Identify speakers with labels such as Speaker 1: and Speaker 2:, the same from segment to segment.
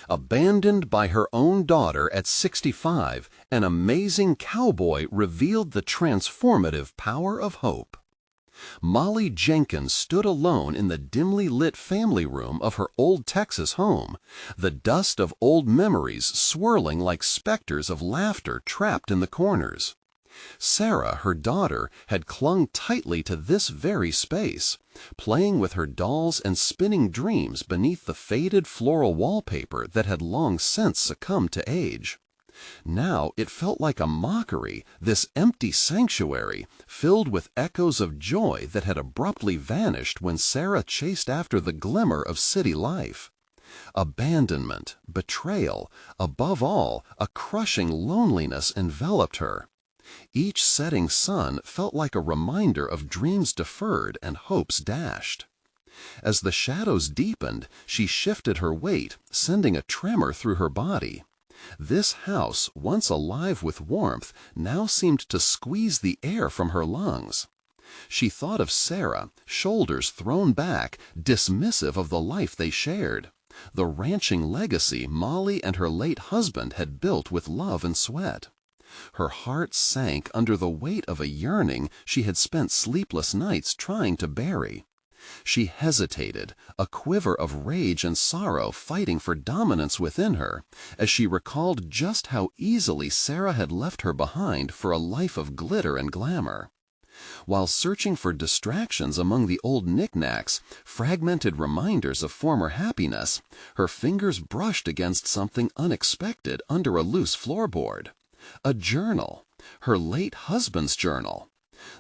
Speaker 1: Abandoned by her own daughter at 65, an amazing cowboy revealed the transformative power of hope. Molly Jenkins stood alone in the dimly lit family room of her old Texas home, the dust of old memories swirling like specters of laughter trapped in the corners. Sarah, her daughter, had clung tightly to this very space, playing with her dolls and spinning dreams beneath the faded floral wallpaper that had long since succumbed to age. Now it felt like a mockery, this empty sanctuary, filled with echoes of joy that had abruptly vanished when Sarah chased after the glimmer of city life. Abandonment, betrayal, above all, a crushing loneliness enveloped her. Each setting sun felt like a reminder of dreams deferred and hopes dashed. As the shadows deepened, she shifted her weight, sending a tremor through her body. This house, once alive with warmth, now seemed to squeeze the air from her lungs. She thought of Sarah, shoulders thrown back, dismissive of the life they shared, the ranching legacy Molly and her late husband had built with love and sweat. Her heart sank under the weight of a yearning she had spent sleepless nights trying to bury. She hesitated, a quiver of rage and sorrow fighting for dominance within her, as she recalled just how easily Sarah had left her behind for a life of glitter and glamour. While searching for distractions among the old knickknacks, fragmented reminders of former happiness, her fingers brushed against something unexpected under a loose floorboard. A journal, her late husband's journal.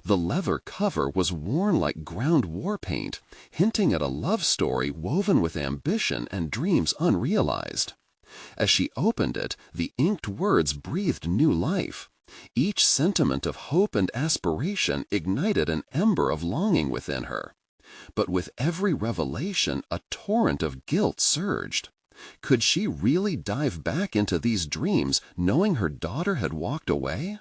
Speaker 1: The leather cover was worn like ground war paint, hinting at a love story woven with ambition and dreams unrealized. As she opened it, the inked words breathed new life. Each sentiment of hope and aspiration ignited an ember of longing within her. But with every revelation, a torrent of guilt surged. Could she really dive back into these dreams, knowing her daughter had walked away?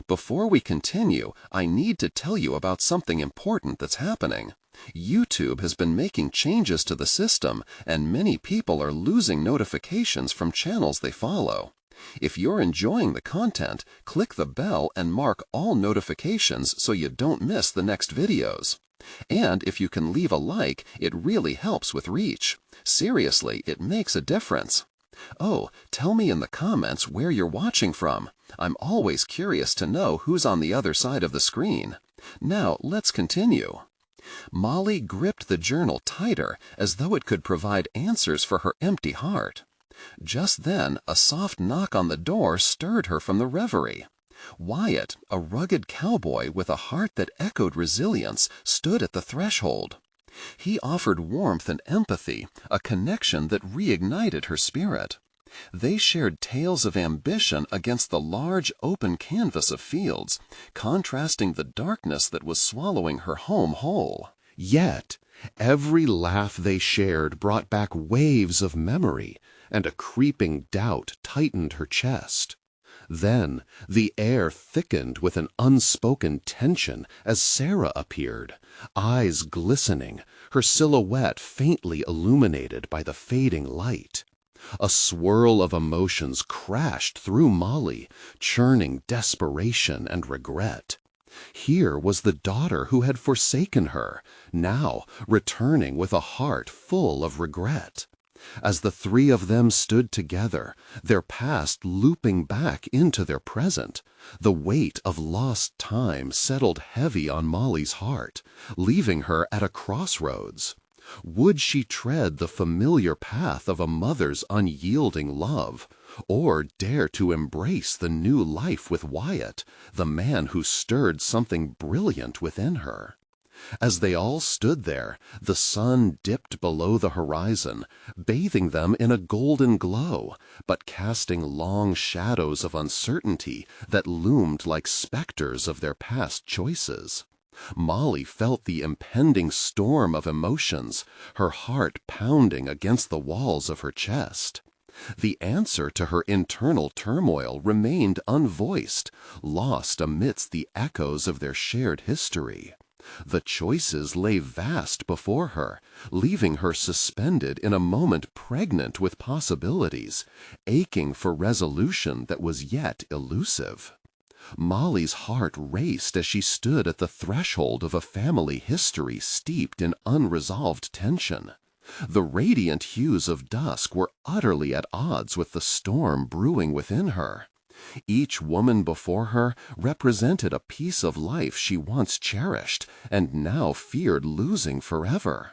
Speaker 1: Before we continue, I need to tell you about something important that's happening. YouTube has been making changes to the system, and many people are losing notifications from channels they follow. If you're enjoying the content, click the bell and mark all notifications so you don't miss the next videos. And if you can leave a like, it really helps with reach. Seriously, it makes a difference. Oh, tell me in the comments where you're watching from. I'm always curious to know who's on the other side of the screen. Now, let's continue. Molly gripped the journal tighter, as though it could provide answers for her empty heart. Just then, a soft knock on the door stirred her from the reverie. Wyatt, a rugged cowboy with a heart that echoed resilience, stood at the threshold. He offered warmth and empathy, a connection that reignited her spirit. They shared tales of ambition against the large open canvas of fields, contrasting the darkness that was swallowing her home whole.
Speaker 2: Yet, every laugh they shared brought back waves of memory, and a creeping doubt tightened her chest. Then the air thickened with an unspoken tension as Sarah appeared, eyes glistening, her silhouette faintly illuminated by the fading light. A swirl of emotions crashed through Molly, churning desperation and regret. Here was the daughter who had forsaken her, now returning with a heart full of regret. As the three of them stood together, their past looping back into their present, the weight of lost time settled heavy on Molly's heart, leaving her at a crossroads. Would she tread the familiar path of a mother's unyielding love, or dare to embrace the new life with Wyatt, the man who stirred something brilliant within her? As they all stood there, the sun dipped below the horizon, bathing them in a golden glow, but casting long shadows of uncertainty that loomed like specters of their past choices. Molly felt the impending storm of emotions, her heart pounding against the walls of her chest. The answer to her internal turmoil remained unvoiced, lost amidst the echoes of their shared history. The choices lay vast before her, leaving her suspended in a moment pregnant with possibilities, aching for resolution that was yet elusive. Molly's heart raced as she stood at the threshold of a family history steeped in unresolved tension. The radiant hues of dusk were utterly at odds with the storm brewing within her. Each woman before her represented a piece of life she once cherished and now feared losing forever.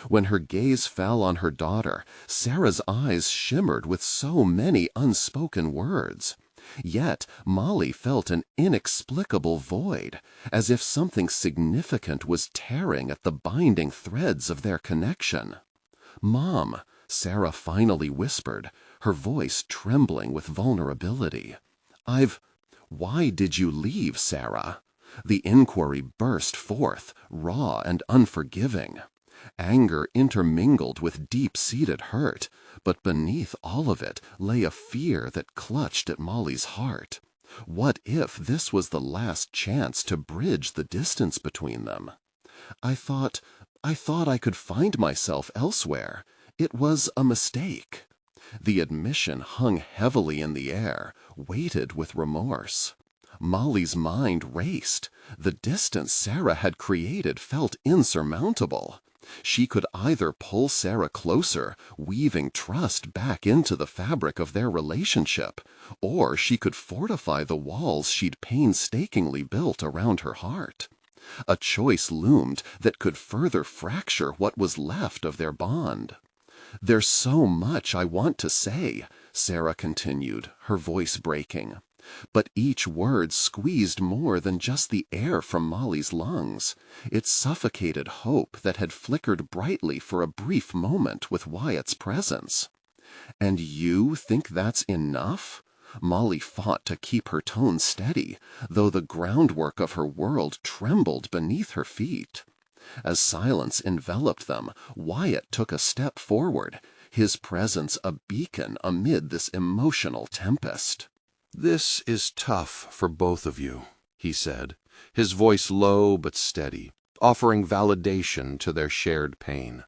Speaker 2: When her gaze fell on her daughter, Sarah's eyes shimmered with so many unspoken words. Yet Molly felt an inexplicable void, as if something significant was tearing at the binding threads of their connection. "Mom," Sarah finally whispered, her voice trembling with vulnerability. Why did you leave, Sarah?" The inquiry burst forth, raw and unforgiving. Anger intermingled with deep-seated hurt, but beneath all of it lay a fear that clutched at Molly's heart. What if this was the last chance to bridge the distance between them? I thought I could find myself elsewhere. It was a mistake." The admission hung heavily in the air, weighted with remorse. Molly's mind raced. The distance Sarah had created felt insurmountable. She could either pull Sarah closer, weaving trust back into the fabric of their relationship, or she could fortify the walls she'd painstakingly built around her heart. A choice loomed that could further fracture what was left of their bond. "There's so much I want to say," Sarah continued, her voice breaking. But each word squeezed more than just the air from Molly's lungs. It suffocated hope that had flickered brightly for a brief moment with Wyatt's presence. "And you think that's enough?" Molly fought to keep her tone steady, though the groundwork of her world trembled beneath her feet. As silence enveloped them, Wyatt took a step forward, his presence a beacon amid this emotional tempest.
Speaker 1: "This is tough for both of you," he said, his voice low but steady, offering validation to their shared pain.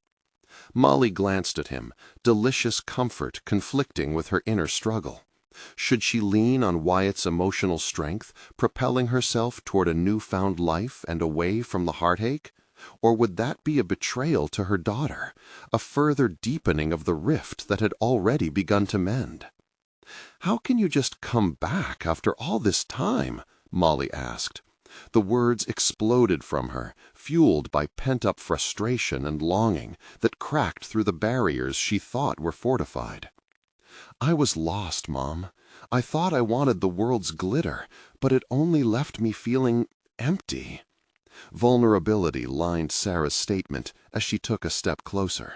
Speaker 1: Molly glanced at him, delicious comfort conflicting with her inner struggle. Should she lean on Wyatt's emotional strength, propelling herself toward a newfound life and away from the heartache? Or would that be a betrayal to her daughter, a further deepening of the rift that had already begun to mend? "How can you just come back after all this time?" Molly asked. The words exploded from her, fueled by pent-up frustration and longing that cracked through the barriers she thought were fortified. "I was lost, Mom. I thought I wanted the world's glitter, but it only left me feeling empty." Vulnerability lined Sarah's statement as she took a step closer.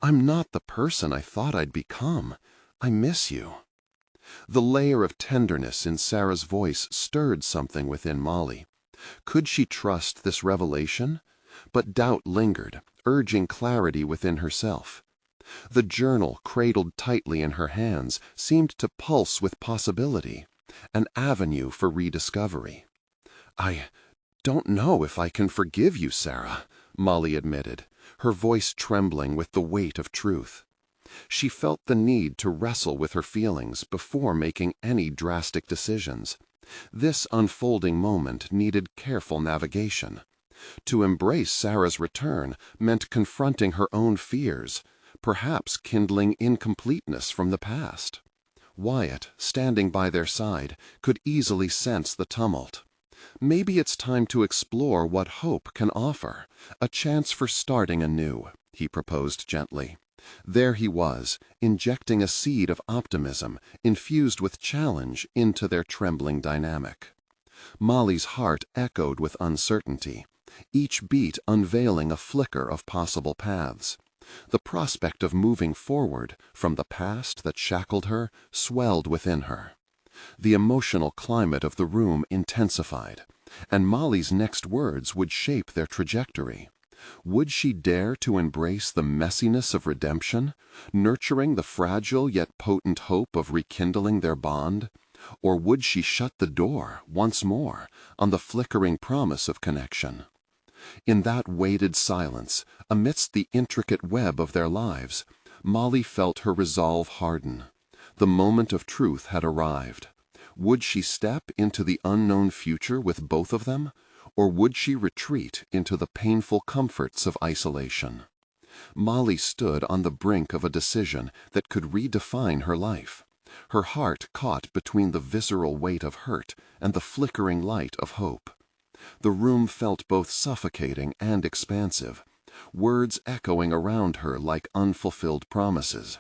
Speaker 1: "I'm not the person I thought I'd become. I miss you." The layer of tenderness in Sarah's voice stirred something within Molly. Could she trust this revelation? But doubt lingered, urging clarity within herself. The journal, cradled tightly in her hands, seemed to pulse with possibility, an avenue for rediscovery. "I don't know if I can forgive you, Sarah," Molly admitted, her voice trembling with the weight of truth. She felt the need to wrestle with her feelings before making any drastic decisions. This unfolding moment needed careful navigation. To embrace Sarah's return meant confronting her own fears, perhaps kindling incompleteness from the past. Wyatt, standing by their side, could easily sense the tumult. "Maybe it's time to explore what hope can offer, a chance for starting anew," he proposed gently. There he was, injecting a seed of optimism, infused with challenge, into their trembling dynamic. Molly's heart echoed with uncertainty, each beat unveiling a flicker of possible paths. The prospect of moving forward from the past that shackled her swelled within her. The emotional climate of the room intensified, and Molly's next words would shape their trajectory. Would she dare to embrace the messiness of redemption, nurturing the fragile yet potent hope of rekindling their bond? Or would she shut the door, once more, on the flickering promise of connection?
Speaker 2: In that weighted silence, amidst the intricate web of their lives, Molly felt her resolve harden. The moment of truth had arrived. Would she step into the unknown future with both of them, or would she retreat into the painful comforts of isolation? Molly stood on the brink of a decision that could redefine her life. Her heart caught between the visceral weight of hurt and the flickering light of hope. The room felt both suffocating and expansive, words echoing around her like unfulfilled promises.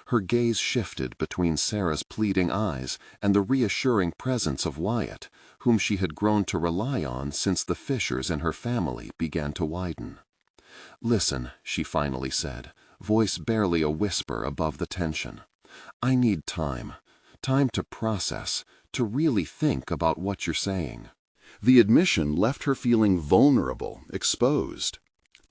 Speaker 2: Her gaze shifted between Sarah's pleading eyes and the reassuring presence of Wyatt, whom she had grown to rely on since the fissures in her family began to widen. "Listen," she finally said, voice barely a whisper above the tension. "I need time to process, to really think about what you're saying." The admission left her feeling vulnerable, exposed.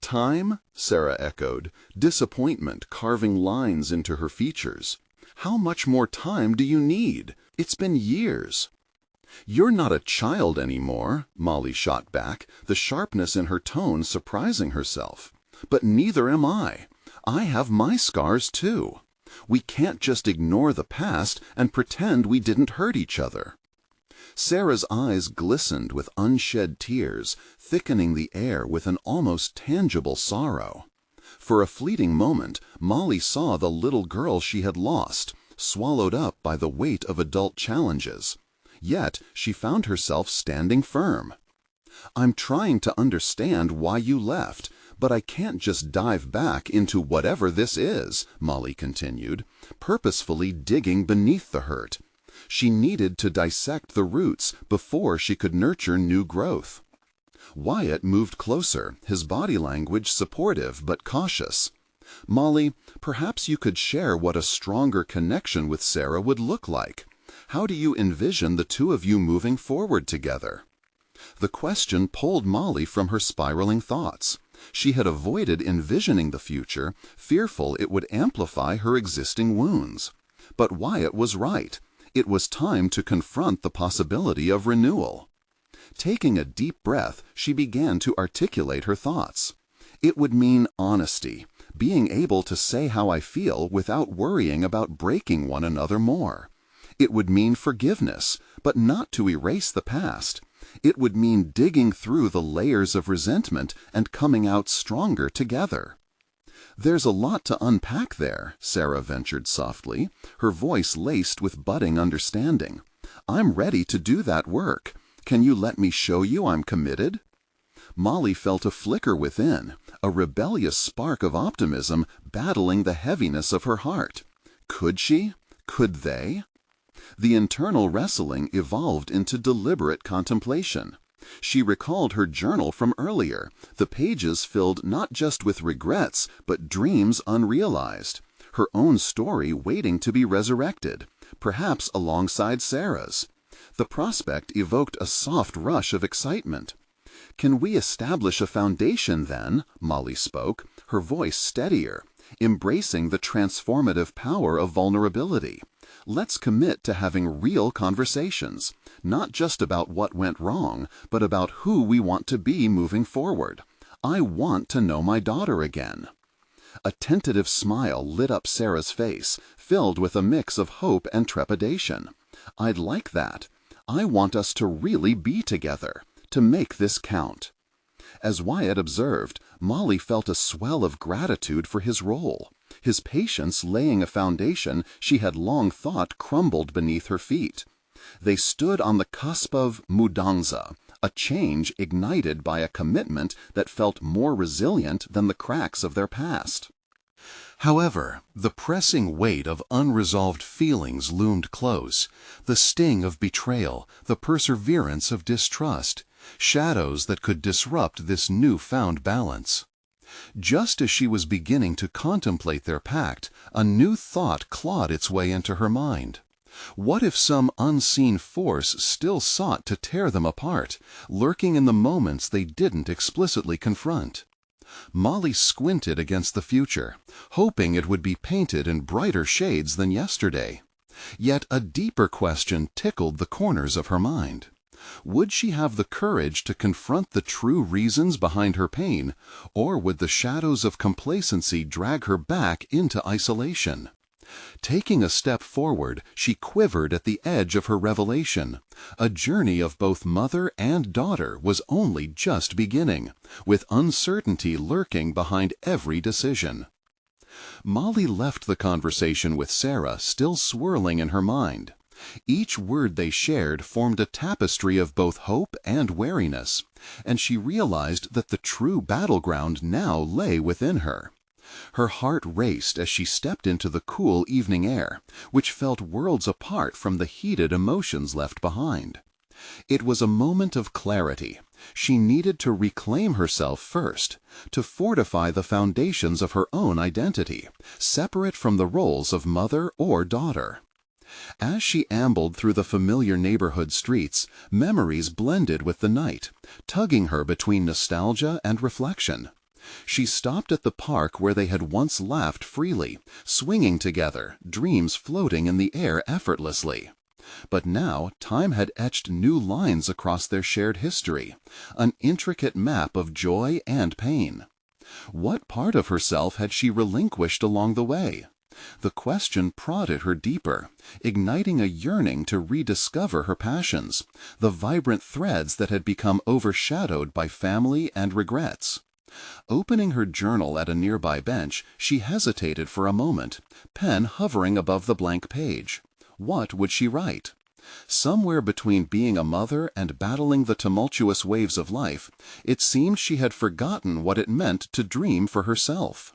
Speaker 2: "Time?" Sarah echoed, disappointment carving lines into her features. "How much more time do you need? It's been years." "You're not a child anymore," Molly shot back, the sharpness in her tone surprising herself. "But neither am I. I have my scars too. We can't just ignore the past and pretend we didn't hurt each other." Sarah's eyes glistened with unshed tears, thickening the air with an almost tangible sorrow. For a fleeting moment, Molly saw the little girl she had lost, swallowed up by the weight of adult challenges. Yet she found herself standing firm. "I'm trying to understand why you left, but I can't just dive back into whatever this is," Molly continued, purposefully digging beneath the hurt. She needed to dissect the roots before she could nurture new growth. Wyatt moved closer, his body language supportive but cautious. "Molly, perhaps you could share what a stronger connection with Sarah would look like. How do you envision the two of you moving forward together?" The question pulled Molly from her spiraling thoughts. She had avoided envisioning the future, fearful it would amplify her existing wounds. But Wyatt was right. It was time to confront the possibility of renewal. Taking a deep breath, she began to articulate her thoughts. "It would mean honesty, being able to say how I feel without worrying about breaking one another more. It would mean forgiveness, but not to erase the past. It would mean digging through the layers of resentment and coming out stronger together." "There's a lot to unpack there," Sarah ventured softly, her voice laced with budding understanding. "I'm ready to do that work. Can you let me show you I'm committed?" Molly felt a flicker within, a rebellious spark of optimism battling the heaviness of her heart. Could she? Could they? The internal wrestling evolved into deliberate contemplation. She recalled her journal from earlier, the pages filled not just with regrets, but dreams unrealized, her own story waiting to be resurrected, perhaps alongside Sarah's. The prospect evoked a soft rush of excitement. "Can we establish a foundation then?" Molly spoke, her voice steadier, embracing the transformative power of vulnerability. "Let's commit to having real conversations, not just about what went wrong, but about who we want to be moving forward. I want to know my daughter again." A tentative smile lit up Sarah's face, filled with a mix of hope and trepidation. "I'd like that. I want us to really be together, to make this count." As Wyatt observed, Molly felt a swell of gratitude for his role, his patience laying a foundation she had long thought crumbled beneath her feet. They stood on the cusp of mudanza, a change ignited by a commitment that felt more resilient than the cracks of their past. However, the pressing weight of unresolved feelings loomed close, the sting of betrayal, the perseverance of distrust, shadows that could disrupt this new-found balance. Just as she was beginning to contemplate their pact, a new thought clawed its way into her mind. What if some unseen force still sought to tear them apart, lurking in the moments they didn't explicitly confront? Molly squinted against the future, hoping it would be painted in brighter shades than yesterday. Yet a deeper question tickled the corners of her mind.
Speaker 1: Would she have the courage to confront the true reasons behind her pain, or would the shadows of complacency drag her back into isolation? Taking a step forward, she quivered at the edge of her revelation. A journey of both mother and daughter was only just beginning, with uncertainty lurking behind every decision. Molly left the conversation with Sarah still swirling in her mind. Each word they shared formed a tapestry of both hope and wariness, and she realized that the true battleground now lay within her. Her heart raced as she stepped into the cool evening air, which felt worlds apart from the heated emotions left behind. It was a moment of clarity. She needed to reclaim herself first, to fortify the foundations of her own identity, separate from the roles of mother or daughter. As she ambled through the familiar neighborhood streets, memories blended with the night, tugging her between nostalgia and reflection. She stopped at the park where they had once laughed freely, swinging together, dreams floating in the air effortlessly. But now time had etched new lines across their shared history, an intricate map of joy and pain. What part of herself had she relinquished along the way? The question prodded her deeper, igniting a yearning to rediscover her passions, the vibrant threads that had become overshadowed by family and regrets. Opening her journal at a nearby bench, she hesitated for a moment, pen hovering above the blank page. What would she write? Somewhere between being a mother and battling the tumultuous waves of life, it seemed she had forgotten what it meant to dream for herself.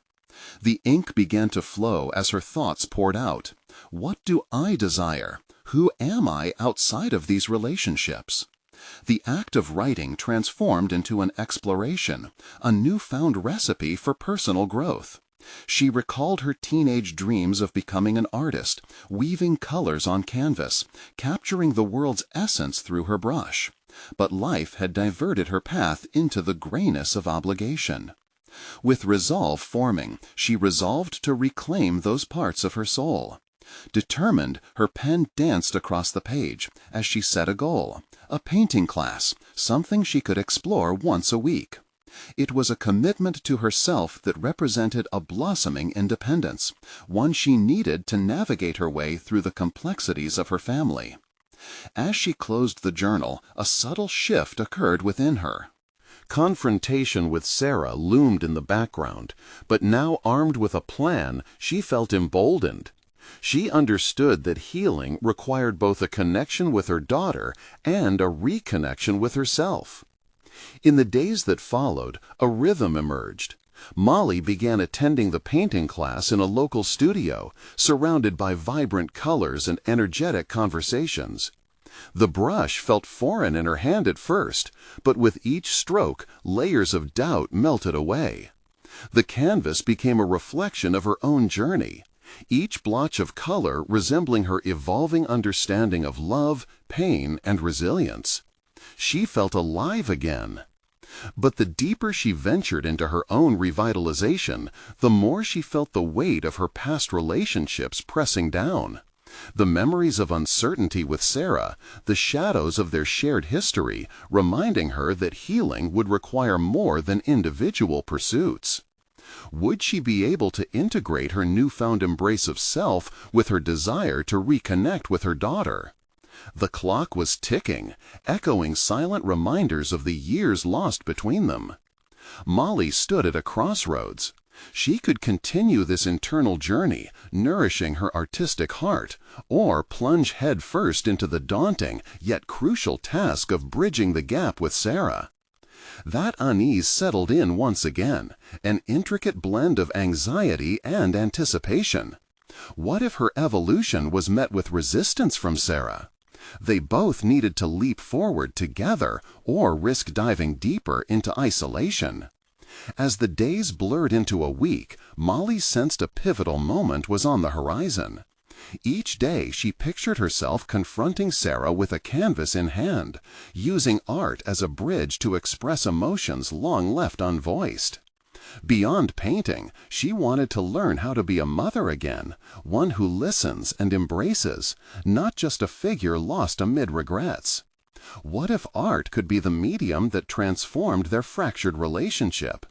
Speaker 1: The ink began to flow as her thoughts poured out. What do I desire? Who am I outside of these relationships? The act of writing transformed into an exploration, a newfound recipe for personal growth. She recalled her teenage dreams of becoming an artist, weaving colors on canvas, capturing the world's essence through her brush. But life had diverted her path into the grayness of obligation. With resolve forming, she resolved to reclaim those parts of her soul. Determined, her pen danced across the page as she set a goal, a painting class, something she could explore once a week. It was a commitment to herself that represented a blossoming independence, one she needed to navigate her way through the complexities of her family. As she closed the journal, a subtle shift occurred within her. Confrontation with Sarah loomed in the background, but now armed with a plan, she felt emboldened. She understood that healing required both a connection with her daughter and a reconnection with herself. In the days that followed, a rhythm emerged. Molly began attending the painting class in a local studio, surrounded by vibrant colors and energetic conversations. The brush felt foreign in her hand at first, but with each stroke, layers of doubt melted away. The canvas became a reflection of her own journey, each blotch of color resembling her evolving understanding of love, pain, and resilience. She felt alive again. But the deeper she ventured into her own revitalization, the more she felt the weight of her past relationships pressing down. The memories of uncertainty with Sarah, the shadows of their shared history, reminding her that healing would require more than individual pursuits. Would she be able to integrate her newfound embrace of self with her desire to reconnect with her daughter? The clock was ticking, echoing silent reminders of the years lost between them. Molly stood at a crossroads. She could continue this internal journey, nourishing her artistic heart, or plunge headfirst into the daunting yet crucial task of bridging the gap with Sarah. That unease settled in once again, an intricate blend of anxiety and anticipation. What if her evolution was met with resistance from Sarah? They both needed to leap forward together or risk diving deeper into isolation. As the days blurred into a week, Molly sensed a pivotal moment was on the horizon. Each day she pictured herself confronting Sarah with a canvas in hand, using art as a bridge to express emotions long left unvoiced. Beyond painting, she wanted to learn how to be a mother again, one who listens and embraces, not just a figure lost amid regrets. What if art could be the medium that transformed their fractured relationship?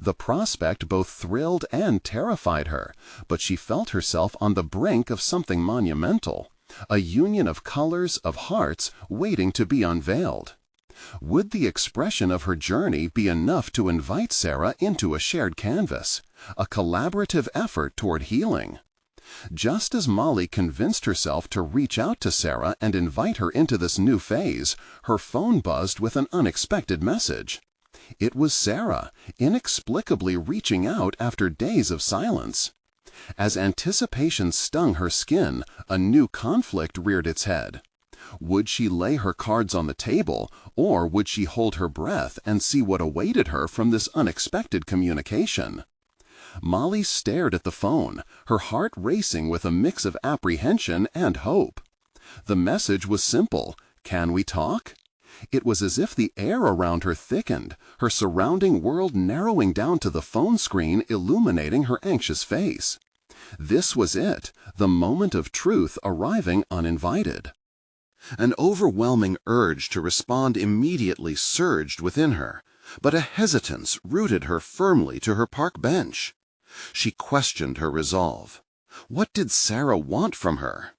Speaker 1: The prospect both thrilled and terrified her, but she felt herself on the brink of something monumental, a union of colors, of hearts, waiting to be unveiled. Would the expression of her journey be enough to invite Sarah into a shared canvas, a collaborative effort toward healing? Just as Molly convinced herself to reach out to Sarah and invite her into this new phase, her phone buzzed with an unexpected message. It was Sarah, inexplicably reaching out after days of silence. As anticipation stung her skin, a new conflict reared its head. Would she lay her cards on the table, or would she hold her breath and see what awaited her from this unexpected communication? Molly stared at the phone, her heart racing with a mix of apprehension and hope. The message was simple: "Can we talk?" It was as if the air around her thickened, her surrounding world narrowing down to the phone screen illuminating her anxious face. This was it, the moment of truth arriving uninvited. An overwhelming urge to respond immediately surged within her, but a hesitance rooted her firmly to her park bench. She questioned her resolve. What did Sarah want from her?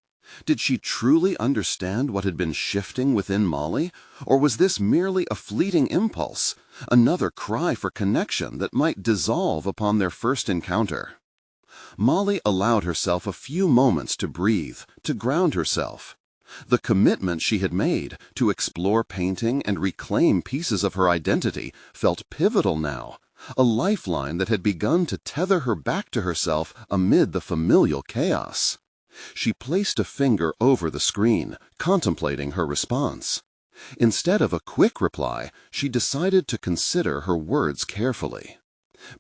Speaker 1: Did she truly understand what had been shifting within Molly, or was this merely a fleeting impulse, another cry for connection that might dissolve upon their first encounter? Molly allowed herself a few moments to breathe, to ground herself. The commitment she had made to explore painting and reclaim pieces of her identity felt pivotal now, a lifeline that had begun to tether her back to herself amid the familial chaos. She placed a finger over the screen, contemplating her response. Instead of a quick reply, she decided to consider her words carefully.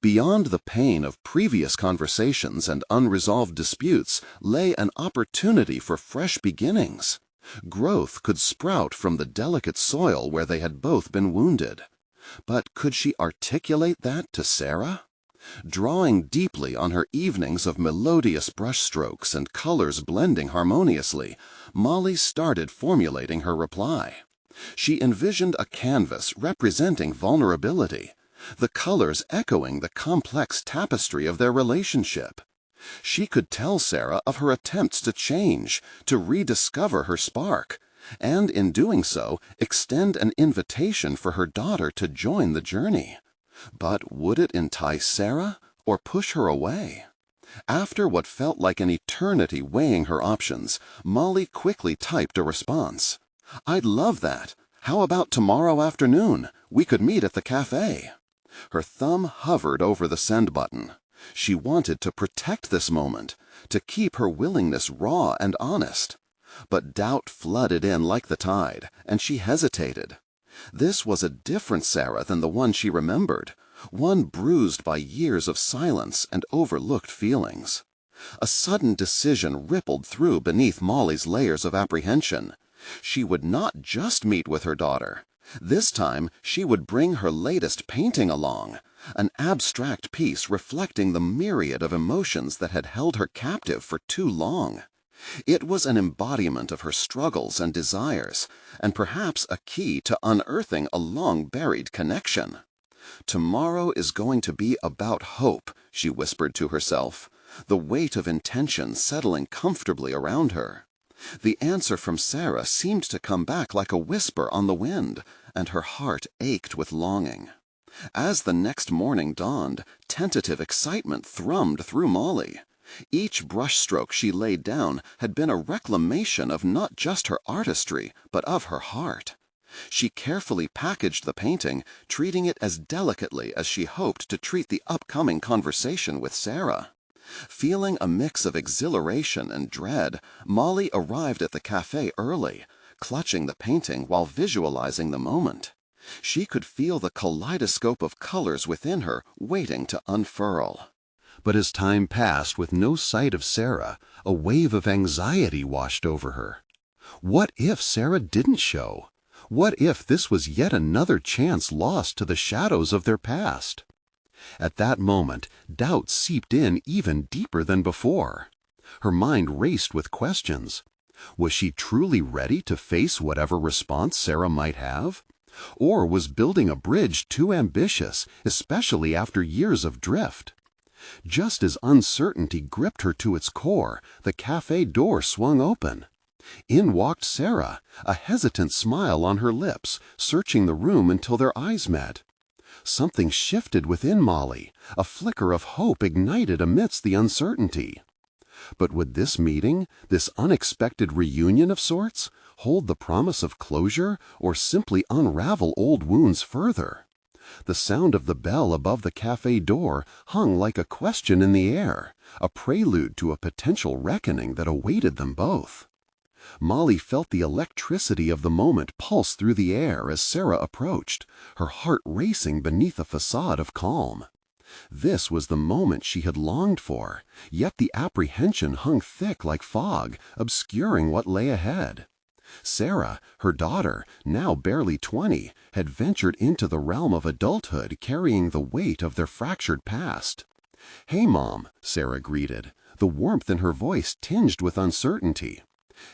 Speaker 1: Beyond the pain of previous conversations and unresolved disputes lay an opportunity for fresh beginnings. Growth could sprout from the delicate soil where they had both been wounded. But could she articulate that to Sarah? Drawing deeply on her evenings of melodious brushstrokes and colors blending harmoniously, Molly started formulating her reply. She envisioned a canvas representing vulnerability, the colors echoing the complex tapestry of their relationship. She could tell Sarah of her attempts to change, to rediscover her spark, and in doing so, extend an invitation for her daughter to join the journey. But would it entice Sarah, or push her away? After what felt like an eternity weighing her options, Molly quickly typed a response. "I'd love that. How about tomorrow afternoon? We could meet at the cafe." Her thumb hovered over the send button. She wanted to protect this moment, to keep her willingness raw and honest. But doubt flooded in like the tide, and she hesitated. This was a different Sarah than the one she remembered, one bruised by years of silence and overlooked feelings. A sudden decision rippled through beneath Molly's layers of apprehension. She would not just meet with her daughter. This time she would bring her latest painting along, an abstract piece reflecting the myriad of emotions that had held her captive for too long. It was an embodiment of her struggles and desires, and perhaps a key to unearthing a long-buried connection. "Tomorrow is going to be about hope," she whispered to herself, the weight of intention settling comfortably around her. The answer from Sarah seemed to come back like a whisper on the wind, and her heart ached with longing. As the next morning dawned, tentative excitement thrummed through Molly. Each brushstroke she laid down had been a reclamation of not just her artistry, but of her heart. She carefully packaged the painting, treating it as delicately as she hoped to treat the upcoming conversation with Sarah. Feeling a mix of exhilaration and dread, Molly arrived at the cafe early, clutching the painting while visualizing the moment. She could feel the kaleidoscope of colors within her waiting to unfurl. But as time passed with no sight of Sarah, a wave of anxiety washed over her. What if Sarah didn't show? What if this was yet another chance lost to the shadows of their past? At that moment, doubt seeped in even deeper than before. Her mind raced with questions. Was she truly ready to face whatever response Sarah might have? Or was building a bridge too ambitious, especially after years of drift? Just as uncertainty gripped her to its core, the cafe door swung open. In walked Sarah, a hesitant smile on her lips, searching the room until their eyes met. Something shifted within Molly, a flicker of hope ignited amidst the uncertainty. But would this meeting, this unexpected reunion of sorts, hold the promise of closure or simply unravel old wounds further? The sound of the bell above the cafe door hung like a question in the air, a prelude to a potential reckoning that awaited them both. Molly felt the electricity of the moment pulse through the air as Sarah approached, her heart racing beneath a facade of calm. This was the moment she had longed for, yet the apprehension hung thick like fog, obscuring what lay ahead. Sarah, her daughter, now barely 20, had ventured into the realm of adulthood carrying the weight of their fractured past. "Hey, Mom," Sarah greeted, the warmth in her voice tinged with uncertainty.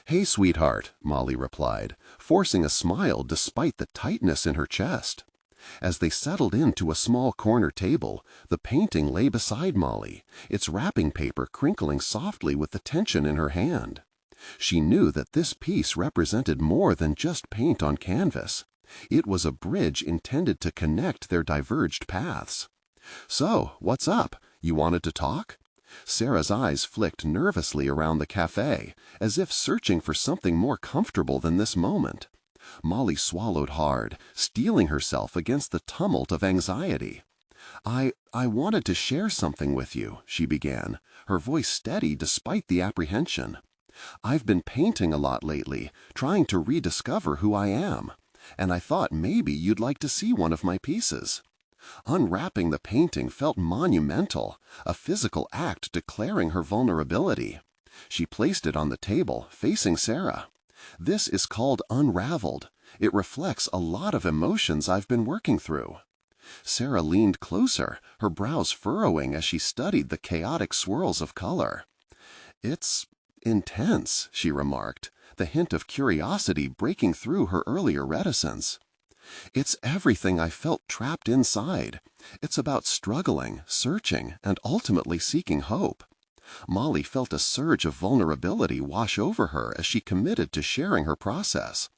Speaker 1: "Hey, sweetheart," Molly replied, forcing a smile despite the tightness in her chest. As they settled into a small corner table, the painting lay beside Molly, its wrapping paper crinkling softly with the tension in her hand. She knew that this piece represented more than just paint on canvas. It was a bridge intended to connect their diverged paths. "So, what's up? You wanted to talk?" Sarah's eyes flicked nervously around the cafe, as if searching for something more comfortable than this moment. Molly swallowed hard, steeling herself against the tumult of anxiety. I wanted to share something with you," she began, her voice steady despite the apprehension. "I've been painting a lot lately, trying to rediscover who I am, and I thought maybe you'd like to see one of my pieces." Unwrapping the painting felt monumental, a physical act declaring her vulnerability. She placed it on the table, facing Sarah. "This is called Unraveled. It reflects a lot of emotions I've been working through." Sarah leaned closer, her brows furrowing as she studied the chaotic swirls of color. "It's intense," she remarked, the hint of curiosity breaking through her earlier reticence. "It's everything I felt trapped inside. It's about struggling, searching, and ultimately seeking hope." Molly felt a surge of vulnerability wash over her as she committed to sharing her process.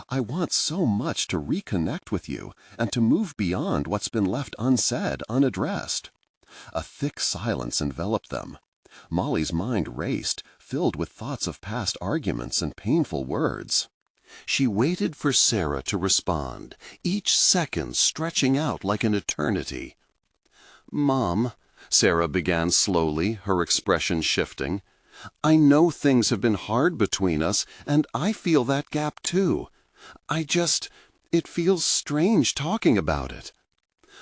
Speaker 1: "I want so much to reconnect with you and to move beyond what's been left unsaid, unaddressed." A thick silence enveloped them. Molly's mind raced, filled with thoughts of past arguments and painful words. She waited for Sarah to respond, each second stretching out like an eternity. "Mom," Sarah began slowly, her expression shifting, "I know things have been hard between us, and I feel that gap too. It feels strange talking about it."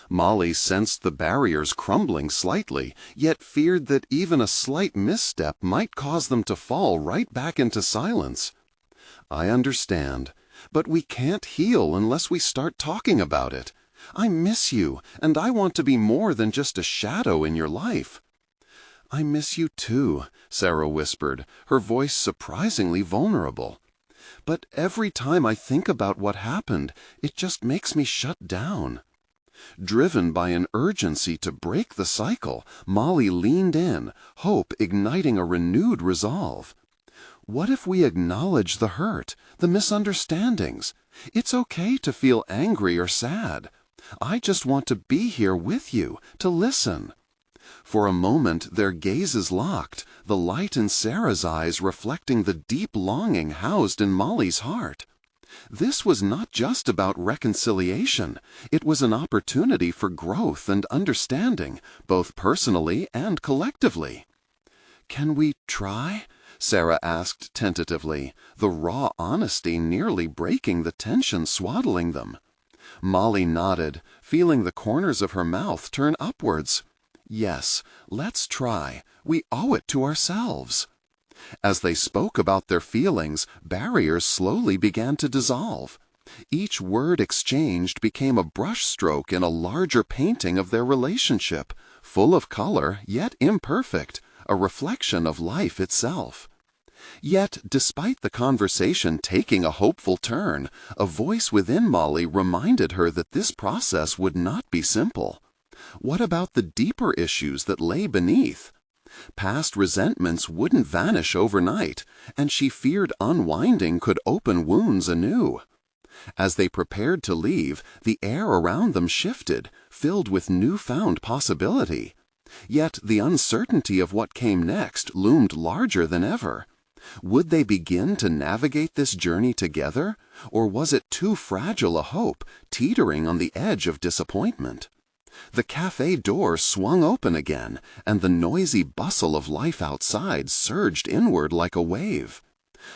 Speaker 1: Molly sensed the barriers crumbling slightly, yet feared that even a slight misstep might cause them to fall right back into silence. "I understand, but we can't heal unless we start talking about it. I miss you, and I want to be more than just a shadow in your life." "I miss you too," Sarah whispered, her voice surprisingly vulnerable. "But every time I think about what happened, it just makes me shut down." Driven by an urgency to break the cycle, Molly leaned in, hope igniting a renewed resolve. "What if we acknowledge the hurt, the misunderstandings? It's okay to feel angry or sad. I just want to be here with you, to listen." For a moment their gazes locked, the light in Sarah's eyes reflecting the deep longing housed in Molly's heart. This was not just about reconciliation. It was an opportunity for growth and understanding, both personally and collectively. "Can we try?" Sarah asked tentatively, the raw honesty nearly breaking the tension swaddling them. Molly nodded, feeling the corners of her mouth turn upwards. "Yes, let's try. We owe it to ourselves." As they spoke about their feelings, barriers slowly began to dissolve. Each word exchanged became a brushstroke in a larger painting of their relationship, full of color yet imperfect, a reflection of life itself. Yet, despite the conversation taking a hopeful turn, a voice within Molly reminded her that this process would not be simple. What about the deeper issues that lay beneath? Past resentments wouldn't vanish overnight, and she feared unwinding could open wounds anew. As they prepared to leave, the air around them shifted, filled with newfound possibility. Yet the uncertainty of what came next loomed larger than ever. Would they begin to navigate this journey together, or was it too fragile a hope, teetering on the edge of disappointment? The cafe door swung open again, and the noisy bustle of life outside surged inward like a wave.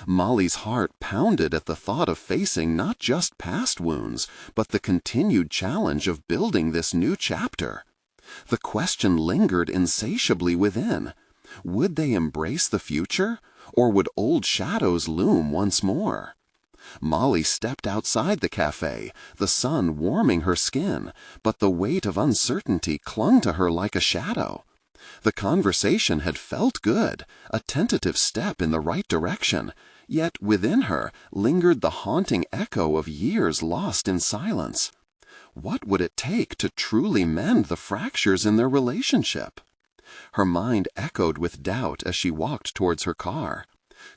Speaker 1: Molly's heart pounded at the thought of facing not just past wounds, but the continued challenge of building this new chapter. The question lingered insatiably within. Would they embrace the future, or would old shadows loom once more? Molly stepped outside the cafe, the sun warming her skin, but the weight of uncertainty clung to her like a shadow. The conversation had felt good, a tentative step in the right direction, yet within her lingered the haunting echo of years lost in silence. What would it take to truly mend the fractures in their relationship? Her mind echoed with doubt as she walked towards her car.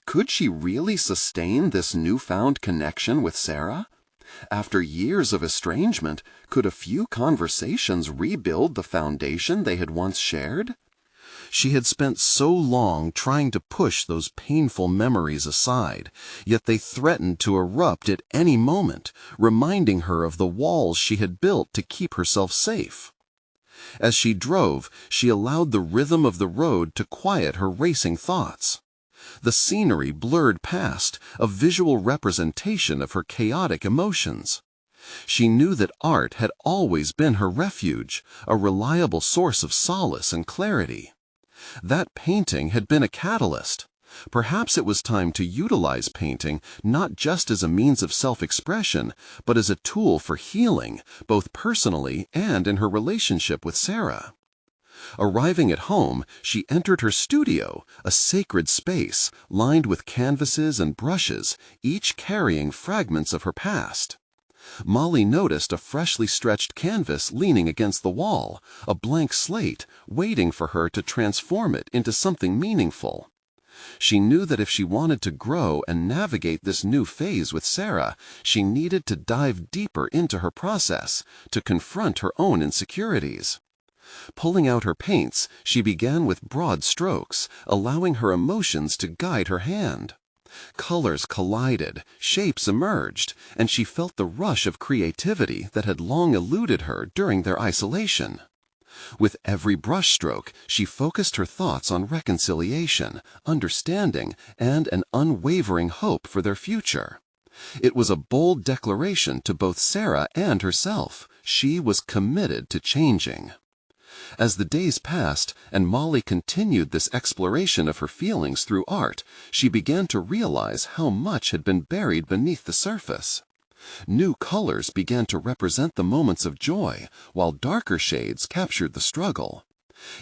Speaker 1: Could she really sustain this newfound connection with Sarah? After years of estrangement, could a few conversations rebuild the foundation they had once shared? She had spent so long trying to push those painful memories aside, yet they threatened to erupt at any moment, reminding her of the walls she had built to keep herself safe. As she drove, she allowed the rhythm of the road to quiet her racing thoughts. The scenery blurred past, a visual representation of her chaotic emotions. She knew that art had always been her refuge, a reliable source of solace and clarity. That painting had been a catalyst. Perhaps it was time to utilize painting not just as a means of self-expression, but as a tool for healing, both personally and in her relationship with Sarah. Arriving at home, she entered her studio, a sacred space lined with canvases and brushes, each carrying fragments of her past. Molly noticed a freshly stretched canvas leaning against the wall, a blank slate, waiting for her to transform it into something meaningful. She knew that if she wanted to grow and navigate this new phase with Sarah, she needed to dive deeper into her process, to confront her own insecurities. Pulling out her paints, she began with broad strokes, allowing her emotions to guide her hand. Colors collided, shapes emerged, and she felt the rush of creativity that had long eluded her during their isolation. With every brushstroke, she focused her thoughts on reconciliation, understanding, and an unwavering hope for their future. It was a bold declaration to both Sarah and herself. She was committed to changing. As the days passed and Molly continued this exploration of her feelings through art, she began to realize how much had been buried beneath the surface. New colors began to represent the moments of joy, while darker shades captured the struggle.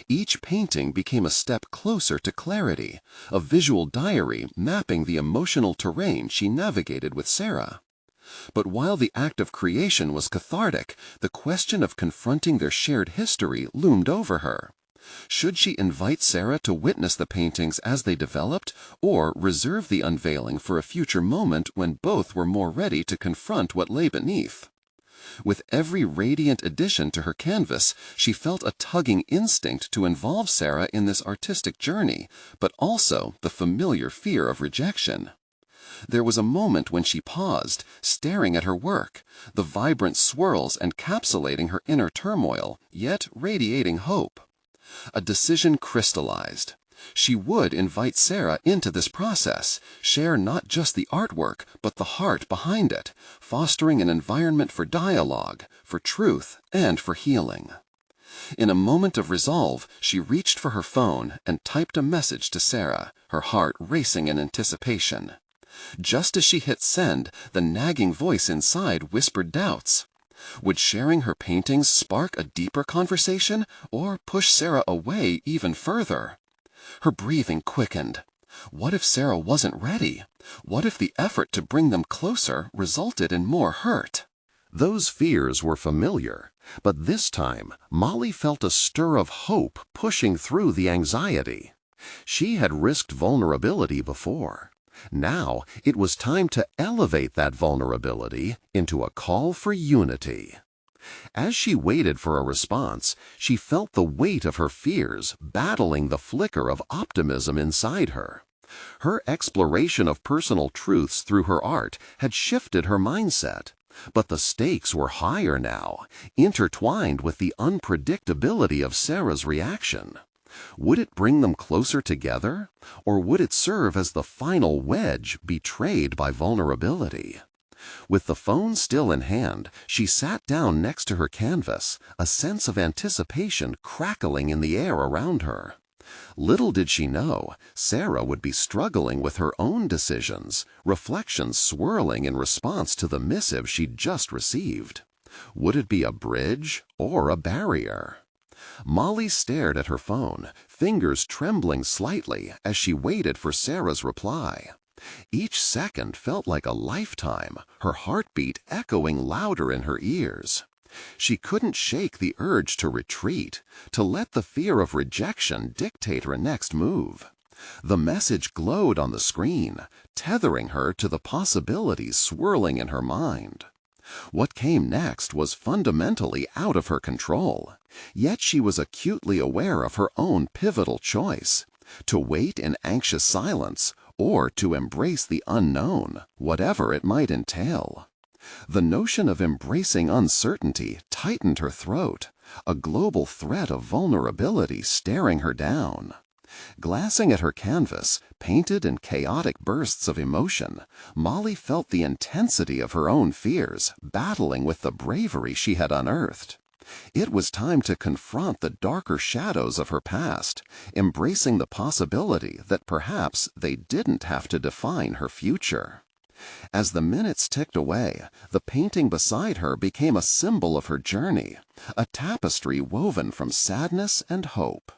Speaker 1: Each painting became a step closer to clarity, a visual diary mapping the emotional terrain she navigated with Sarah. But while the act of creation was cathartic, the question of confronting their shared history loomed over her. Should she invite Sarah to witness the paintings as they developed, or reserve the unveiling for a future moment when both were more ready to confront what lay beneath? With every radiant addition to her canvas, she felt a tugging instinct to involve Sarah in this artistic journey, but also the familiar fear of rejection. There was a moment when she paused, staring at her work, the vibrant swirls encapsulating her inner turmoil, yet radiating hope. A decision crystallized. She would invite Sarah into this process, share not just the artwork, but the heart behind it, fostering an environment for dialogue, for truth, and for healing. In a moment of resolve, she reached for her phone and typed a message to Sarah, her heart racing in anticipation. Just as she hit send, the nagging voice inside whispered doubts. Would sharing her paintings spark a deeper conversation, or push Sarah away even further? Her breathing quickened. What if Sarah wasn't ready? What if the effort to bring them closer resulted in more hurt? Those fears were familiar, but this time Molly felt a stir of hope pushing through the anxiety. She had risked vulnerability before. Now it was time to elevate that vulnerability into a call for unity. As she waited for a response, she felt the weight of her fears battling the flicker of optimism inside her. Her exploration of personal truths through her art had shifted her mindset, but the stakes were higher now, intertwined with the unpredictability of Sarah's reaction. Would it bring them closer together, or would it serve as the final wedge betrayed by vulnerability? With the phone still in hand, she sat down next to her canvas, a sense of anticipation crackling in the air around her. Little did she know, Sarah would be struggling with her own decisions, reflections swirling in response to the missive she'd just received. Would it be a bridge or a barrier? Molly stared at her phone, fingers trembling slightly as she waited for Sarah's reply. Each second felt like a lifetime, her heartbeat echoing louder in her ears. She couldn't shake the urge to retreat, to let the fear of rejection dictate her next move. The message glowed on the screen, tethering her to the possibilities swirling in her mind. What came next was fundamentally out of her control, yet she was acutely aware of her own pivotal choice: to wait in anxious silence or to embrace the unknown, whatever it might entail. The notion of embracing uncertainty tightened her throat, a global threat of vulnerability staring her down. Glancing at her canvas, painted in chaotic bursts of emotion, Molly felt the intensity of her own fears battling with the bravery she had unearthed. It was time to confront the darker shadows of her past, embracing the possibility that perhaps they didn't have to define her future. As the minutes ticked away, the painting beside her became a symbol of her journey, a tapestry woven from sadness and hope.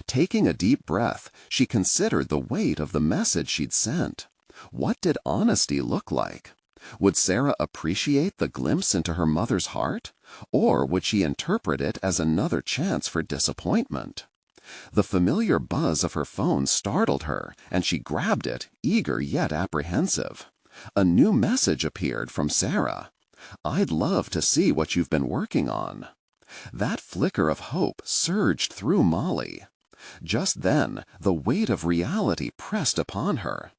Speaker 1: Taking a deep breath, she considered the weight of the message she'd sent. What did honesty look like? Would Sarah appreciate the glimpse into her mother's heart, or would she interpret it as another chance for disappointment? The familiar buzz of her phone startled her, and she grabbed it, eager yet apprehensive. A new message appeared from Sarah. "I'd love to see what you've been working on." That flicker of hope surged through Molly. Just then, the weight of reality pressed upon her.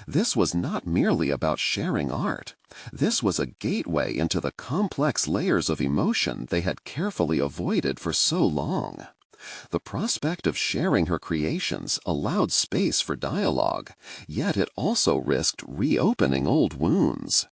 Speaker 1: This was not merely about sharing art. This was a gateway into the complex layers of emotion they had carefully avoided for so long. The prospect of sharing her creations allowed space for dialogue, yet it also risked reopening old wounds.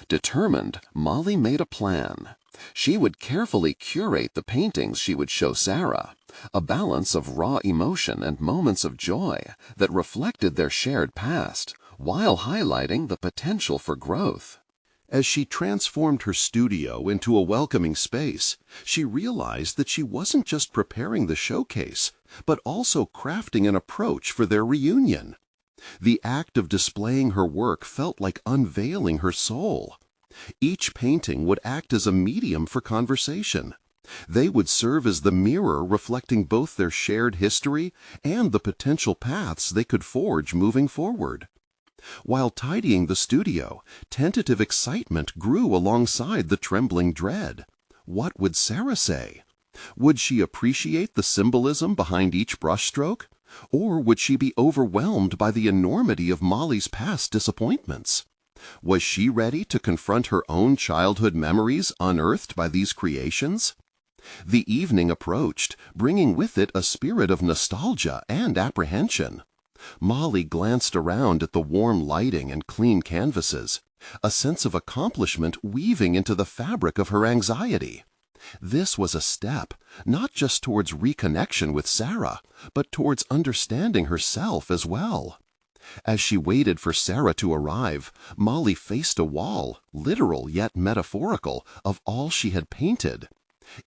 Speaker 1: Determined, Molly made a plan. She would carefully curate the paintings she would show Sarah, a balance of raw emotion and moments of joy that reflected their shared past, while highlighting the potential for growth. As she transformed her studio into a welcoming space, she realized that she wasn't just preparing the showcase, but also crafting an approach for their reunion. The act of displaying her work felt like unveiling her soul. Each painting would act as a medium for conversation. They would serve as the mirror reflecting both their shared history and the potential paths they could forge moving forward. While tidying the studio, tentative excitement grew alongside the trembling dread. What would Sarah say? Would she appreciate the symbolism behind each brushstroke? Or would she be overwhelmed by the enormity of Molly's past disappointments? Was she ready to confront her own childhood memories unearthed by these creations? The evening approached, bringing with it a spirit of nostalgia and apprehension. Molly glanced around at the warm lighting and clean canvases, a sense of accomplishment weaving into the fabric of her anxiety. This was a step, not just towards reconnection with Sarah, but towards understanding herself as well. As she waited for Sarah to arrive, Molly faced a wall, literal yet metaphorical, of all she had painted.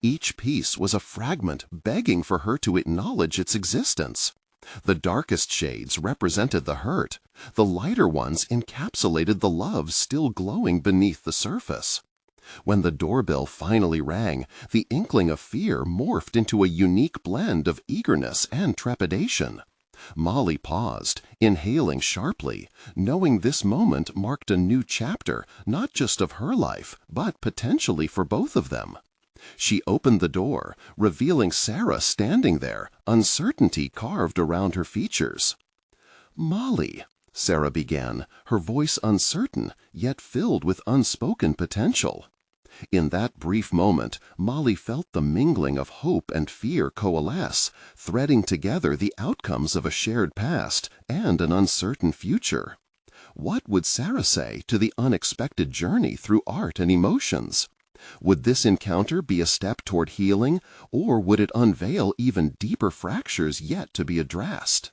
Speaker 1: Each piece was a fragment begging for her to acknowledge its existence.
Speaker 2: The darkest shades represented the hurt. The lighter ones encapsulated the love still glowing beneath the surface. When the doorbell finally rang, the inkling of fear morphed into a unique blend of eagerness and trepidation. Molly paused, inhaling sharply, knowing this moment marked a new chapter, not just of her life, but potentially for both of them. She opened the door, revealing Sarah standing there, uncertainty carved around her features. "Molly," Sarah began, her voice uncertain, yet filled with unspoken potential. In that brief moment, Molly felt the mingling of hope and fear coalesce, threading together the outcomes of a shared past and an uncertain future. What would Sarah say to the unexpected journey through art and emotions? Would this encounter be a step toward healing, or would it unveil even deeper fractures yet to be addressed?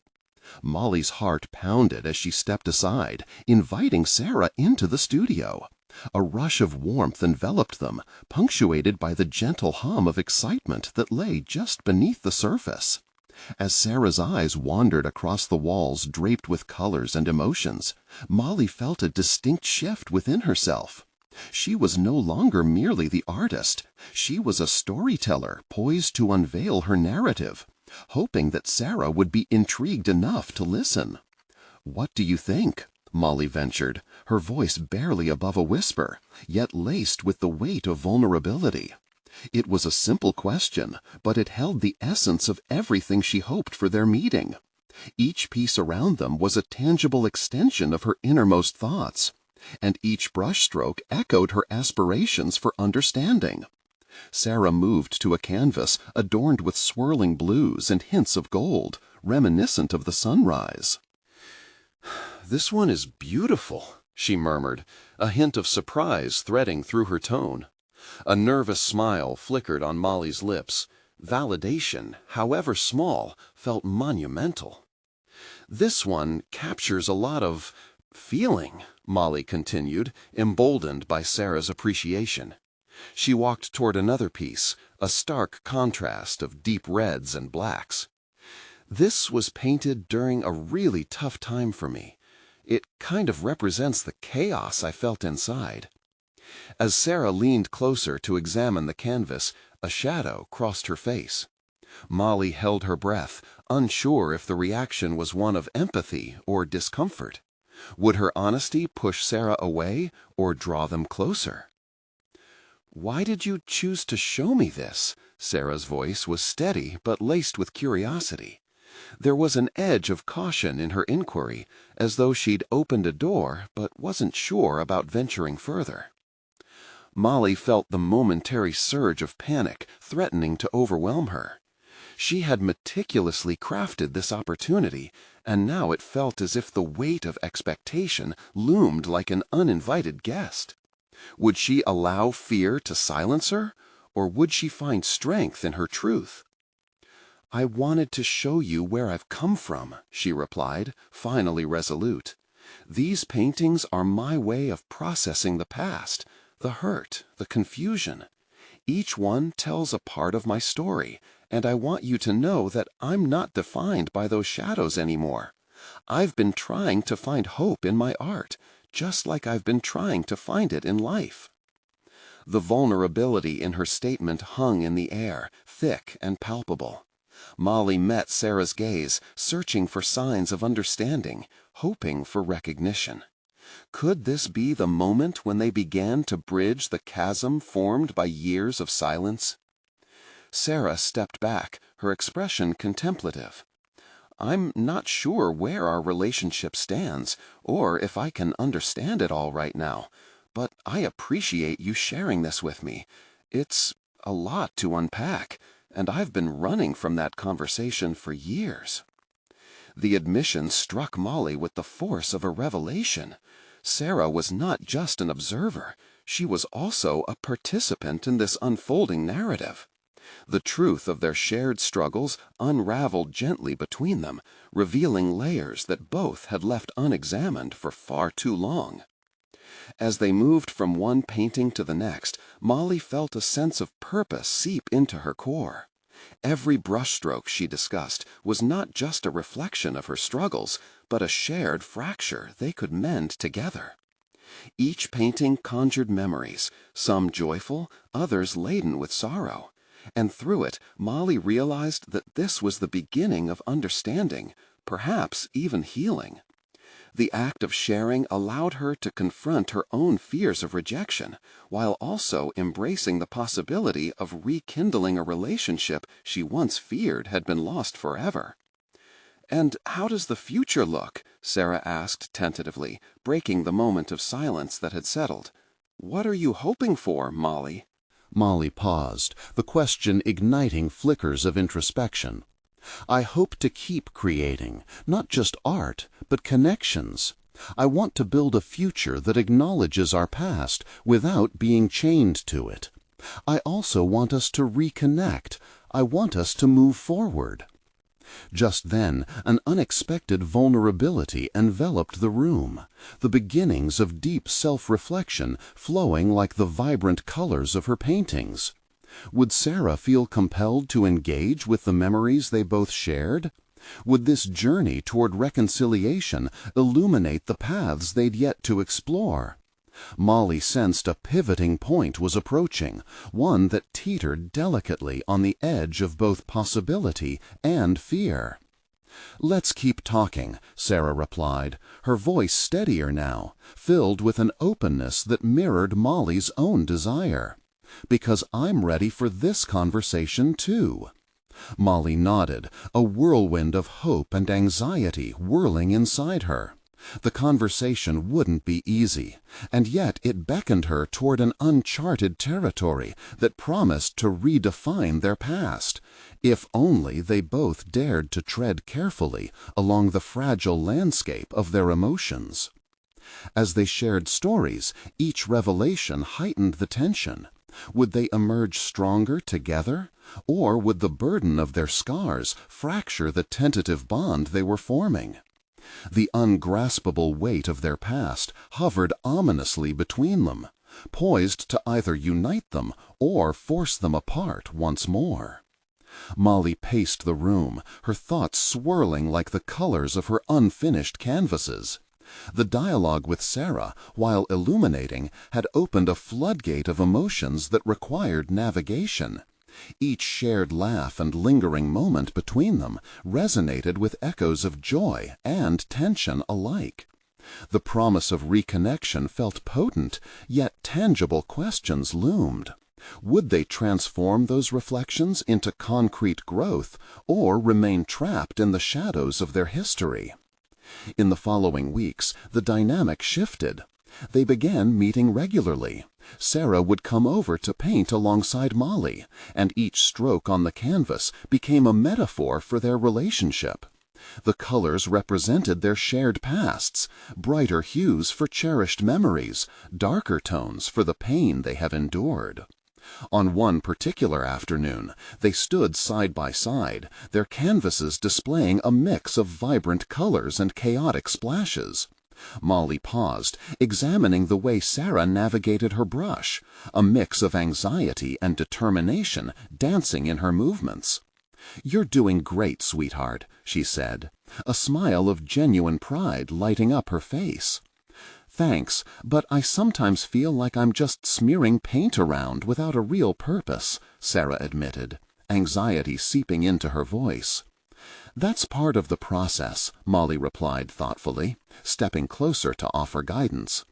Speaker 2: Molly's heart pounded as she stepped aside, inviting Sarah into the studio. A rush of warmth enveloped them, punctuated by the gentle hum of excitement that lay just beneath the surface. As Sarah's eyes wandered across the walls draped with colors and emotions, Molly felt a distinct shift within herself. She was no longer merely the artist. She was a storyteller poised to unveil her narrative, hoping that Sarah would be intrigued enough to listen. "What do you think?" Molly ventured, her voice barely above a whisper, yet laced with the weight of vulnerability. It was a simple question, but it held the essence of everything she hoped for their meeting. Each piece around them was a tangible extension of her innermost thoughts, and each brushstroke echoed her aspirations for understanding. Sarah moved to a canvas adorned with swirling blues and hints of gold, reminiscent of the sunrise. "This one is beautiful," she murmured, a hint of surprise threading through her tone. A nervous smile flickered on Molly's lips. Validation, however small, felt monumental. "This one captures a lot of feeling," Molly continued, emboldened by Sarah's appreciation. She walked toward another piece, a stark contrast of deep reds and blacks. "This was painted during a really tough time for me. It kind of represents the chaos I felt inside." As Sarah leaned closer to examine the canvas, a shadow crossed her face. Molly held her breath, unsure if the reaction was one of empathy or discomfort. Would her honesty push Sarah away or draw them closer? "Why did you choose to show me this?" Sarah's voice was steady but laced with curiosity. There was an edge of caution in her inquiry, as though she'd opened a door but wasn't sure about venturing further. Molly felt the momentary surge of panic threatening to overwhelm her. She had meticulously crafted this opportunity, and now it felt as if the weight of expectation loomed like an uninvited guest. Would she allow fear to silence her, or would she find strength in her truth? "I wanted to show you where I've come from," she replied, finally resolute. "These paintings are my way of processing the past, the hurt, the confusion. Each one tells a part of my story, and I want you to know that I'm not defined by those shadows anymore. I've been trying to find hope in my art, just like I've been trying to find it in life." The vulnerability in her statement hung in the air, thick and palpable. Molly met Sarah's gaze, searching for signs of understanding, hoping for recognition. Could this be the moment when they began to bridge the chasm formed by years of silence? Sarah stepped back, her expression contemplative. "I'm not sure where our relationship stands, or if I can understand it all right now, but I appreciate you sharing this with me. It's a lot to unpack, and I've been running from that conversation for years." The admission struck Molly with the force of a revelation. Sarah was not just an observer, she was also a participant in this unfolding narrative. The truth of their shared struggles unraveled gently between them, revealing layers that both had left unexamined for far too long. As they moved from one painting to the next, Molly felt a sense of purpose seep into her core.
Speaker 1: Every brushstroke, she discussed, was not just a reflection of her struggles, but a shared fracture they could mend together. Each painting conjured memories, some joyful, others laden with sorrow, and through it Molly realized that this was the beginning of understanding, perhaps even healing. The act of sharing allowed her to confront her own fears of rejection, while also embracing the possibility of rekindling a relationship she once feared had been lost forever. "And how does the future look?" Sarah asked tentatively, breaking the moment of silence that had settled. "What are you hoping for, Molly?"
Speaker 2: Molly paused, the question igniting flickers of introspection. I hope to keep creating, not just art, but connections. I want to build a future that acknowledges our past without being chained to it. I also want us to reconnect. I want us to move forward. Just then, an unexpected vulnerability enveloped the room, the beginnings of deep self-reflection flowing like the vibrant colors of her paintings. Would Sarah feel compelled to engage with the memories they both shared? Would this journey toward reconciliation illuminate the paths they'd yet to explore? Molly sensed a pivoting point was approaching, one that teetered delicately on the edge of both possibility and fear. "Let's keep talking," Sarah replied, her voice steadier now, filled with an openness that mirrored Molly's own desire. "Because I'm ready for this conversation too." Molly nodded, a whirlwind of hope and anxiety whirling inside her. The conversation wouldn't be easy, and yet it beckoned her toward an uncharted territory that promised to redefine their past, if only they both dared to tread carefully along the fragile landscape of their emotions. As they shared stories, each revelation heightened the tension. Would they emerge stronger together, or would the burden of their scars fracture the tentative bond they were forming? The ungraspable weight of their past hovered ominously between them, poised to either unite them or force them apart once more. Molly paced the room, her thoughts swirling like the colors of her unfinished canvases. The dialogue with Sarah, while illuminating, had opened a floodgate of emotions that required navigation. Each shared laugh and lingering moment between them resonated with echoes of joy and tension alike. The promise of reconnection felt potent, yet tangible questions loomed. Would they transform those reflections into concrete growth, or remain trapped in the shadows of their history? In the following weeks, the dynamic shifted. They began meeting regularly. Sarah would come over to paint alongside Molly, and each stroke on the canvas became a metaphor for their relationship. The colors represented their shared pasts, brighter hues for cherished memories, darker tones for the pain they have endured. On one particular afternoon, they stood side by side, their canvases displaying a mix of vibrant colors and chaotic splashes. Molly paused, examining the way Sarah navigated her brush, a mix of anxiety and determination dancing in her movements. "You're doing great, sweetheart," she said, a smile of genuine pride lighting up her face. "Thanks, but I sometimes feel like I'm just smearing paint around without a real purpose," Sarah admitted, anxiety seeping into her voice. "That's part of the process," Molly replied thoughtfully, stepping closer to offer guidance.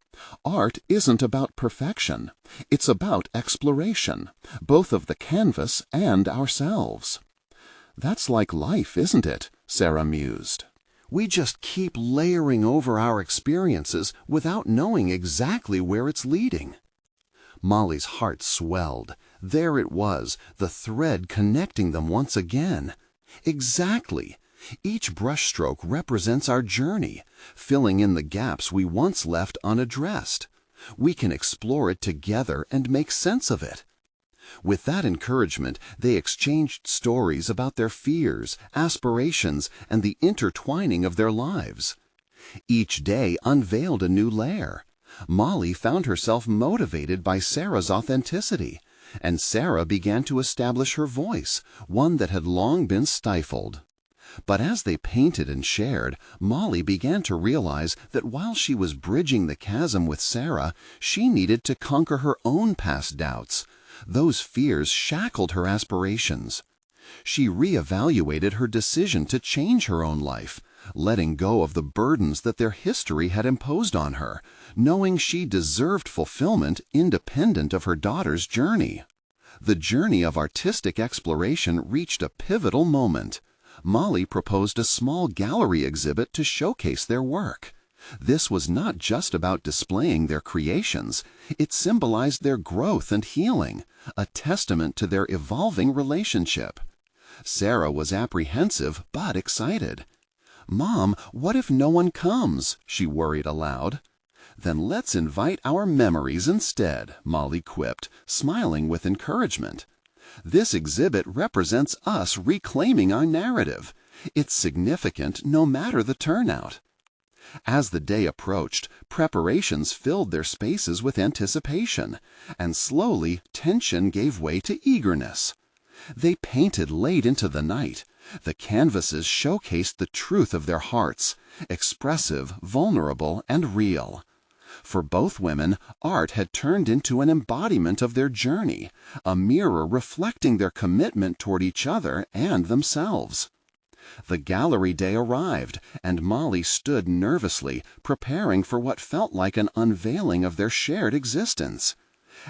Speaker 2: "Art isn't about perfection. It's about exploration, both of the canvas and ourselves." "That's like life, isn't it?" Sarah mused. "We just keep layering over our experiences without knowing exactly where it's leading." Molly's heart swelled. There it was, the thread connecting them once again. Exactly. Each brushstroke represents our journey, filling in the gaps we once left unaddressed. We can explore it together and make sense of it. With that encouragement, they exchanged stories about their fears, aspirations, and the intertwining of their lives. Each day unveiled a new layer. Molly found herself motivated by Sarah's authenticity,
Speaker 1: and Sarah began to establish her voice, one that had long been stifled. But as they painted and shared, Molly began to realize that while she was bridging the chasm with Sarah, she needed to conquer her own past doubts. Those fears shackled her aspirations. She reevaluated her decision to change her own life, letting go of the burdens that their history had imposed on her, knowing she deserved fulfillment independent of her daughter's journey. The journey of artistic exploration reached a pivotal moment. Molly proposed a small gallery exhibit to showcase their work. This was not just about displaying their creations. It symbolized their growth and healing, a testament to their evolving relationship. Sarah was apprehensive but excited. "Mom, what if no one comes?" she worried aloud. "Then let's invite our memories instead," Molly quipped, smiling with encouragement. "This exhibit represents us reclaiming our narrative. It's significant no matter the turnout." As the day approached, preparations filled their spaces with anticipation, and slowly tension gave way to eagerness. They painted late into the night. The canvases showcased the truth of their hearts, expressive, vulnerable, and real. For both women, art had turned into an embodiment of their journey, a mirror reflecting their commitment toward each other and themselves. The gallery day arrived, and Molly stood nervously, preparing for what felt like an unveiling of their shared existence.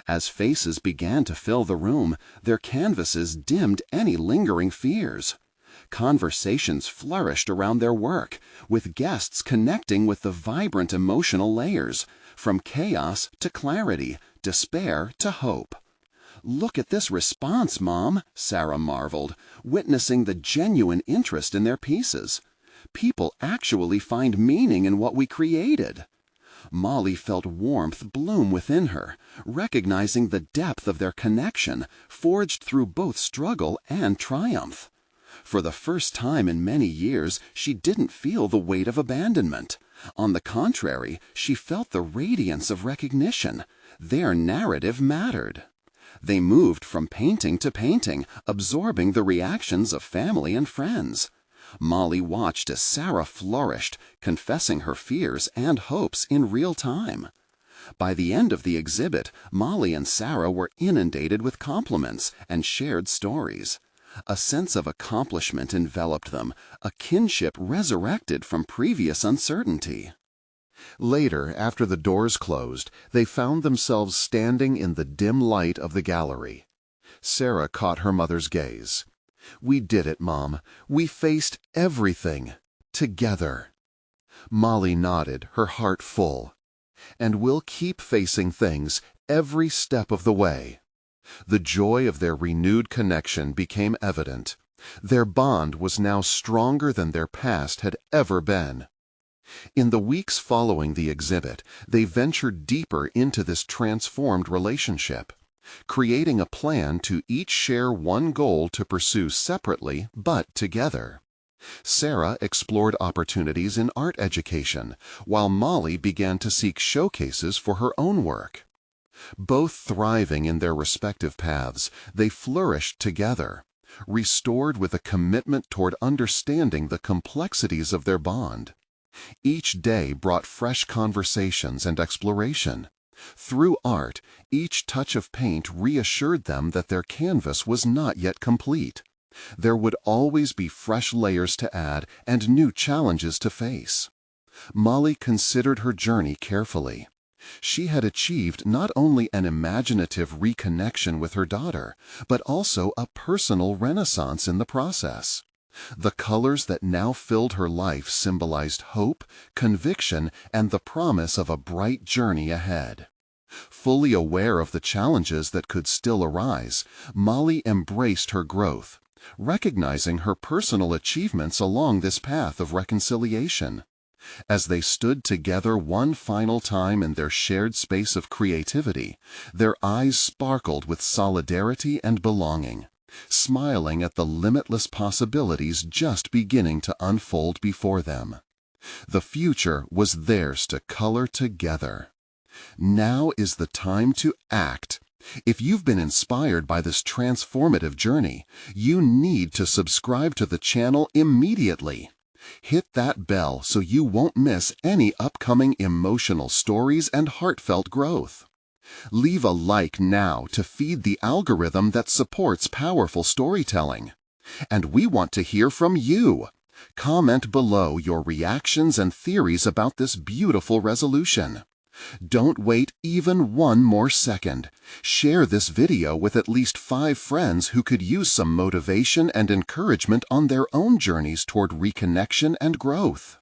Speaker 1: As faces began to fill the room, their canvases dimmed any lingering fears. Conversations flourished around their work, with guests connecting with the vibrant emotional layers, from chaos to clarity, despair to hope. "Look at this response, Mom," Sarah marveled, witnessing the genuine interest in their pieces. "People actually find meaning in what we created." Molly felt warmth bloom within her, recognizing the depth of their connection, forged through both struggle and triumph. For the first time in many years, she didn't feel the weight of abandonment. On the contrary, she felt the radiance of recognition. Their narrative mattered. They moved from painting to painting, absorbing the reactions of family and friends. Molly watched as Sarah flourished, confessing her fears and hopes in real time. By the end of the exhibit, Molly and Sarah were inundated with compliments and shared stories. A sense of accomplishment enveloped them, a kinship resurrected from previous uncertainty. Later, after the doors closed, they found themselves standing in the dim light of the gallery. Sarah caught her mother's gaze. "We did it, Mom. We faced everything. Together." Molly nodded, her heart full. "And we'll keep facing things every step of the way." The joy of their renewed connection became evident. Their bond was now stronger than their past had ever been. In the weeks following the exhibit, they ventured deeper into this transformed relationship, creating a plan to each share one goal to pursue separately but together. Sarah explored opportunities in art education, while Molly began to seek showcases for her own work. Both thriving in their respective paths, they flourished together, restored with a commitment toward understanding the complexities of their bond. Each day brought fresh conversations and exploration. Through art, each touch of paint reassured them that their canvas was not yet complete. There would always be fresh layers to add and new challenges to face. Molly considered her journey carefully. She had achieved not only an imaginative reconnection with her daughter, but also a personal renaissance in the process. The colors that now filled her life symbolized hope, conviction, and the promise of a bright journey ahead. Fully aware of the challenges that could still arise, Molly embraced her growth, recognizing her personal achievements along this path of reconciliation. As they stood together one final time in their shared space of creativity, their eyes sparkled with solidarity and belonging, smiling at the limitless possibilities just beginning to unfold before them. The future was theirs to color together. Now is the time to act, If you've been inspired by this transformative journey, you need to subscribe to the channel immediately. Hit that bell so you won't miss any upcoming emotional stories and heartfelt growth. Leave a like now to feed the algorithm that supports powerful storytelling. And we want to hear from you. Comment below your reactions and theories about this beautiful resolution. Don't wait even one more second. Share this video with at least 5 friends who could use some motivation and encouragement on their own journeys toward reconnection and growth.